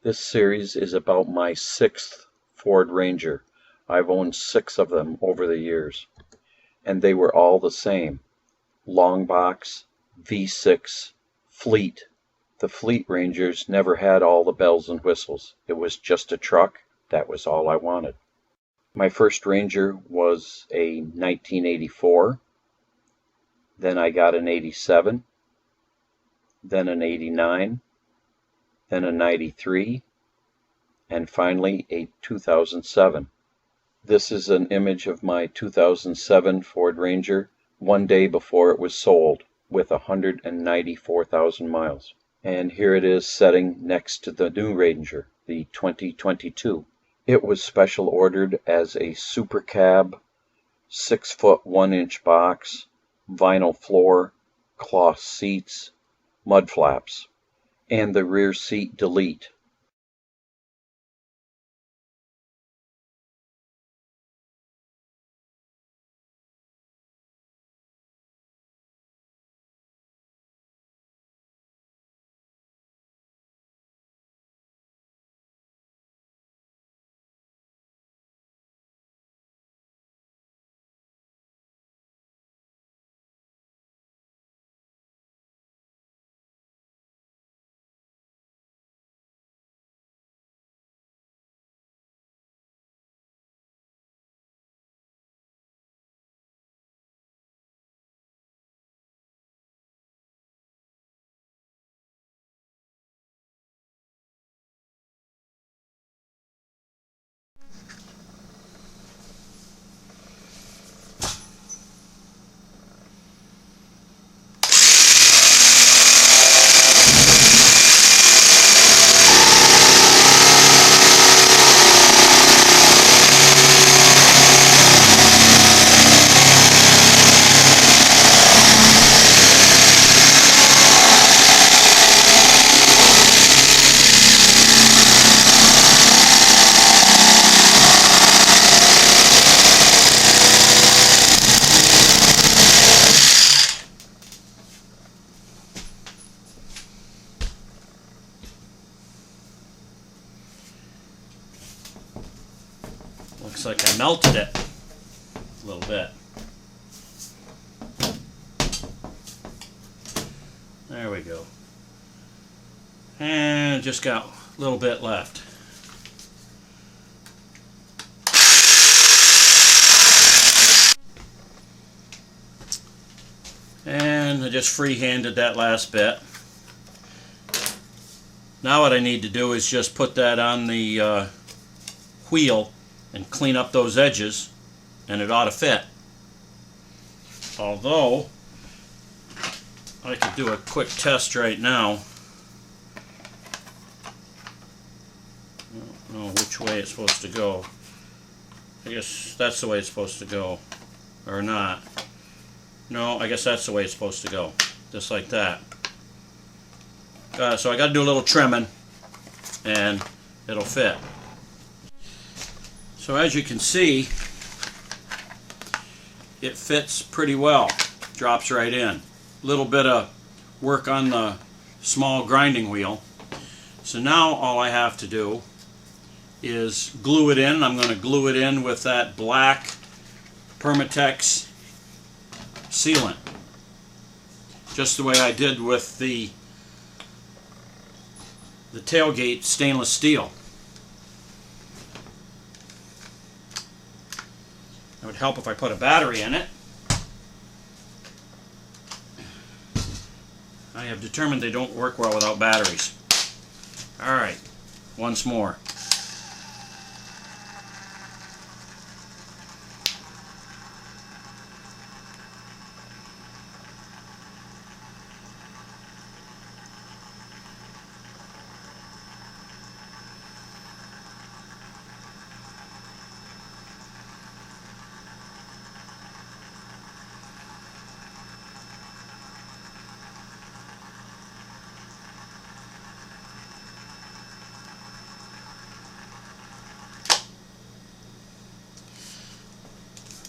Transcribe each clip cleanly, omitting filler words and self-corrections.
This series is about my 6th Ford Ranger. I've owned 6 of them over the years, and they were all the same. Long box, V6, fleet. The fleet Rangers never had all the bells and whistles. It was just a truck. That was all I wanted. My first Ranger was a 1984. Then I got an 87. Then an 89. Then a 93, and finally a 2007. This is an image of my 2007 Ford Ranger one day before it was sold with 194,000 miles. And here it is setting next to the new Ranger, the 2022. It was special ordered as a super cab, 6-foot 1-inch box, vinyl floor, cloth seats, mud flaps, and the rear seat delete. Looks like I melted it a little bit. There we go. And just got a little bit left. And I just free-handed that last bit. Now what I need to do is just put that on the wheel and clean up those edges, and it ought to fit. Although I could do a quick test right now. I don't know which way it's supposed to go. I guess that's the way it's supposed to go, or not. No, I guess that's the way it's supposed to go, just like that. So I got to do a little trimming, and it'll fit. So as you can see, it fits pretty well. Drops right in. A little bit of work on the small grinding wheel. So now all I have to do is glue it in. I'm going to glue it in with that black Permatex sealant, just the way I did with the tailgate stainless steel. It would help if I put a battery in it. I have determined they don't work well without batteries. Alright, once more.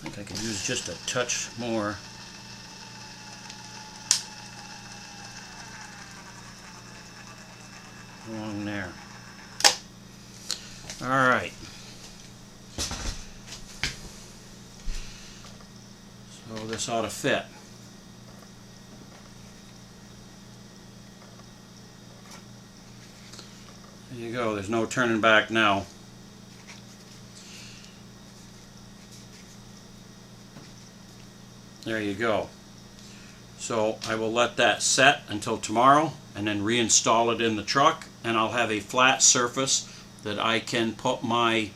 I think I could use just a touch more. Along there. All right. So this ought to fit. There you go. There's no turning back now. There you go. So I will let that set until tomorrow and then reinstall it in the truck, and I'll have a flat surface that I can put my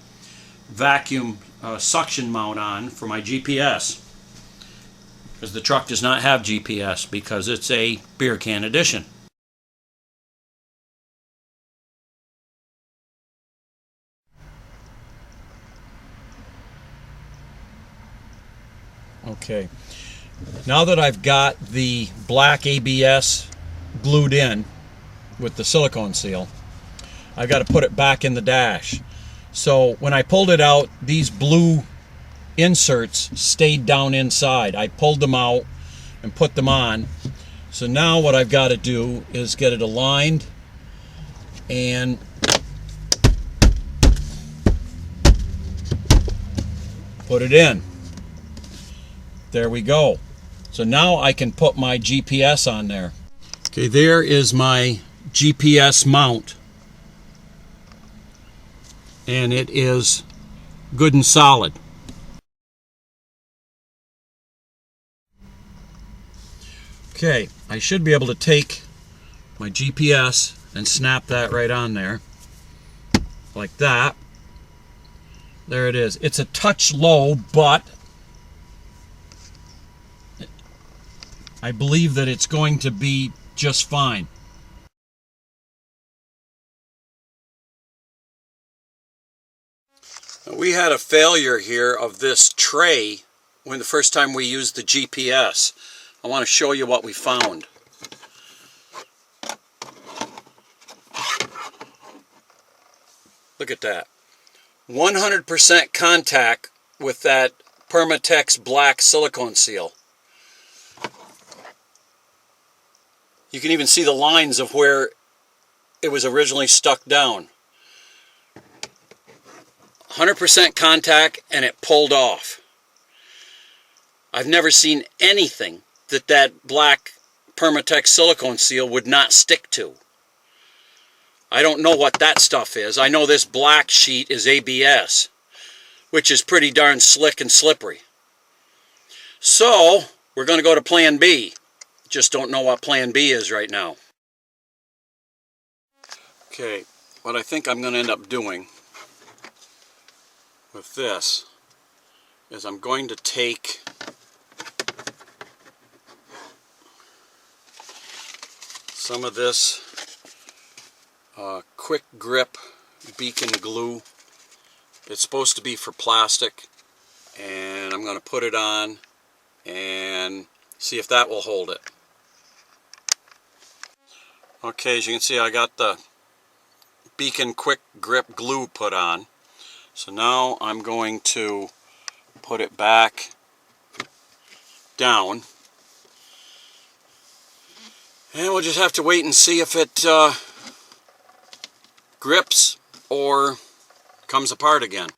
vacuum suction mount on for my GPS, because the truck does not have GPS because it's a beer can edition. Okay, now that I've got the black ABS glued in with the silicone seal, I've got to put it back in the dash. So when I pulled it out, these blue inserts stayed down inside. I pulled them out and put them on. So now what I've got to do is get it aligned and put it in. There we go. So now I can put my GPS on there. Okay, there is my GPS mount. And it is good and solid. Okay, I should be able to take my GPS and snap that right on there. Like that. There it is. It's a touch low, but I believe that it's going to be just fine. We had a failure here of this tray when the first time we used the GPS. I want to show you what we found. Look at that. 100% contact with that Permatex black silicone seal. You can even see the lines of where it was originally stuck down. 100% contact, and it pulled off. I've never seen anything that black Permatex silicone seal would not stick to. I don't know what that stuff is. I know this black sheet is ABS, which is pretty darn slick and slippery. So we're going to go to plan B. Just don't know what plan B is right now. Okay, what I think I'm going to end up doing with this is I'm going to take some of this quick grip beacon glue. It's supposed to be for plastic, and I'm going to put it on and see if that will hold it. Okay, as you can see, I got the beacon quick grip glue put on. So now I'm going to put it back down, and we'll just have to wait and see if it grips or comes apart again.